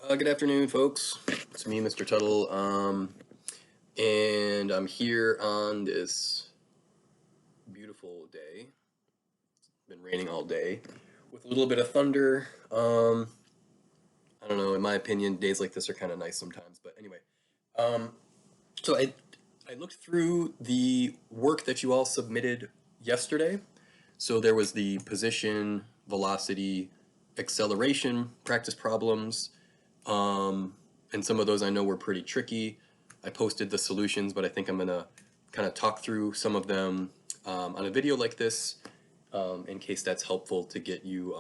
Good afternoon, folks. It's me, Mr. Tuttle, and I'm here on this beautiful day. It's been raining all day with a little bit of thunder. I don't know, in my opinion, days like this are kind of nice sometimes, but anyway. Um, so I looked through the work that you all submitted yesterday. So there was the position, velocity, acceleration practice problems. And some of those I know were pretty tricky. I posted the solutions, but I think I'm gonna kind of talk through some of them on a video like this in case that's helpful to get you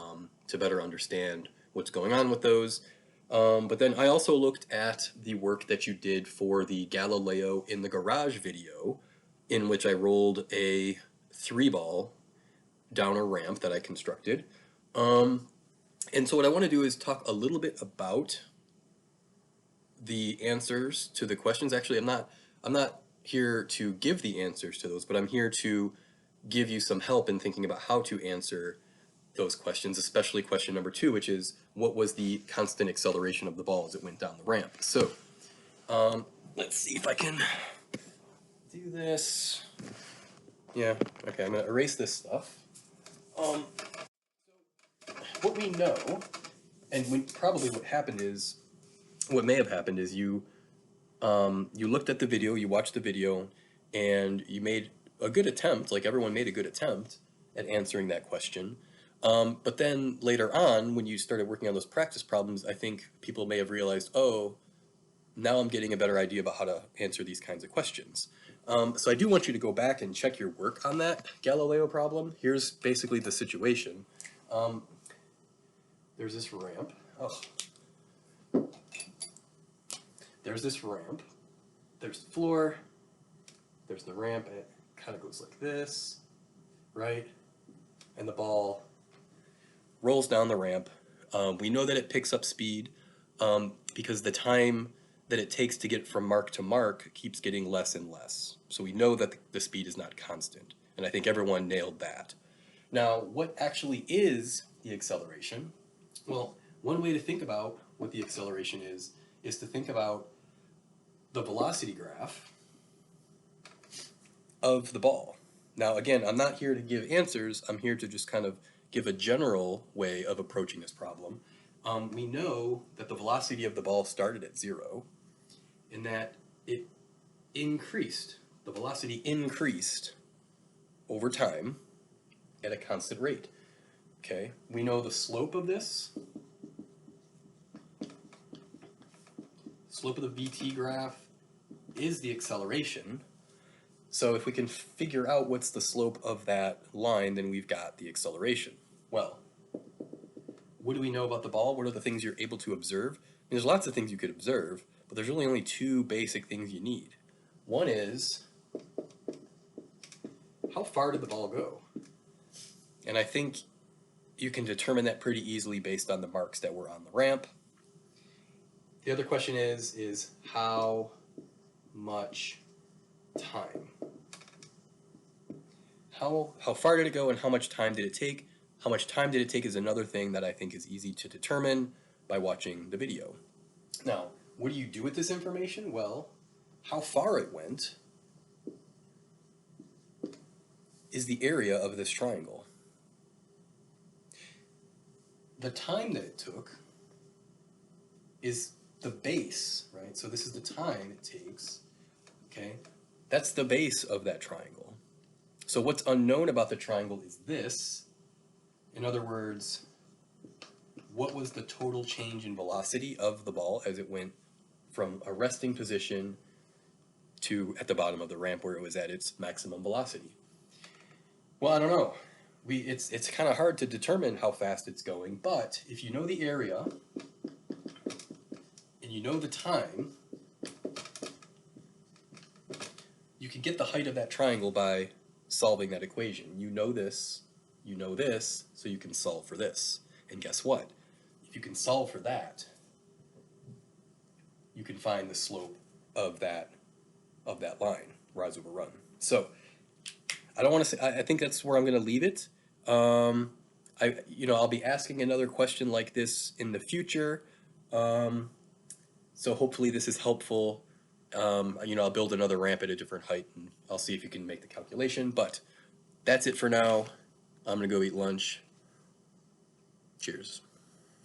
to better understand what's going on with those. But then I also looked at the work that you did for the Galileo in the Garage video, in which I rolled a 3-ball down a ramp that I constructed. And so what I want to do is talk a little bit about the answers to the questions. Actually, I'm not here to give the answers to those, but I'm here to give you some help in thinking about how to answer those questions, especially question number 2, which is what was the constant acceleration of the ball as it went down the ramp. So let's see if I can do this. Yeah, okay, I'm gonna erase this stuff. What we know, and probably what may have happened is you looked at the video, you watched the video, and you made a good attempt, like everyone made a good attempt at answering that question. But then later on, when you started working on those practice problems, I think people may have realized, oh, now I'm getting a better idea about how to answer these kinds of questions. So I do want you to go back and check your work on that Galileo problem. Here's basically the situation. There's this ramp. Oh, there's this ramp. There's the floor. There's the ramp. It kind of goes like this, right? And the ball rolls down the ramp. We know that it picks up speed because the time that it takes to get from mark to mark keeps getting less and less. So we know that the speed is not constant. And I think everyone nailed that. Now, what actually is the acceleration? Well, one way to think about what the acceleration is to think about the velocity graph of the ball. Now, again, I'm not here to give answers. I'm here to just kind of give a general way of approaching this problem. We know that the velocity of the ball started at 0 and that it increased. The velocity increased over time at a constant rate. Okay, we know the slope of this. Slope of the VT graph is the acceleration. So if we can figure out what's the slope of that line, then we've got the acceleration. Well, what do we know about the ball? What are the things you're able to observe? I mean, there's lots of things you could observe, but there's really only 2 basic things you need. One is, how far did the ball go? And I think you can determine that pretty easily based on the marks that were on the ramp. The other question is how much time? How far did it go and how much time did it take? How much time did it take is another thing that I think is easy to determine by watching the video. Now, what do you do with this information? Well, how far it went is the area of this triangle. The time that it took is the base, right? So this is the time it takes, okay? That's the base of that triangle. So what's unknown about the triangle is this. In other words, what was the total change in velocity of the ball as it went from a resting position to at the bottom of the ramp where it was at its maximum velocity? Well, I don't know. It's kind of hard to determine how fast it's going, but if you know the area and you know the time, you can get the height of that triangle by solving that equation. You know this, so you can solve for this. And guess what? If you can solve for that, you can find the slope of that line, rise over run. So I don't want to say, I think that's where I'm going to leave it. I'll be asking another question like this in the future. So hopefully this is helpful. I'll build another ramp at a different height, and I'll see if you can make the calculation. But that's it for now. I'm gonna go eat lunch. Cheers.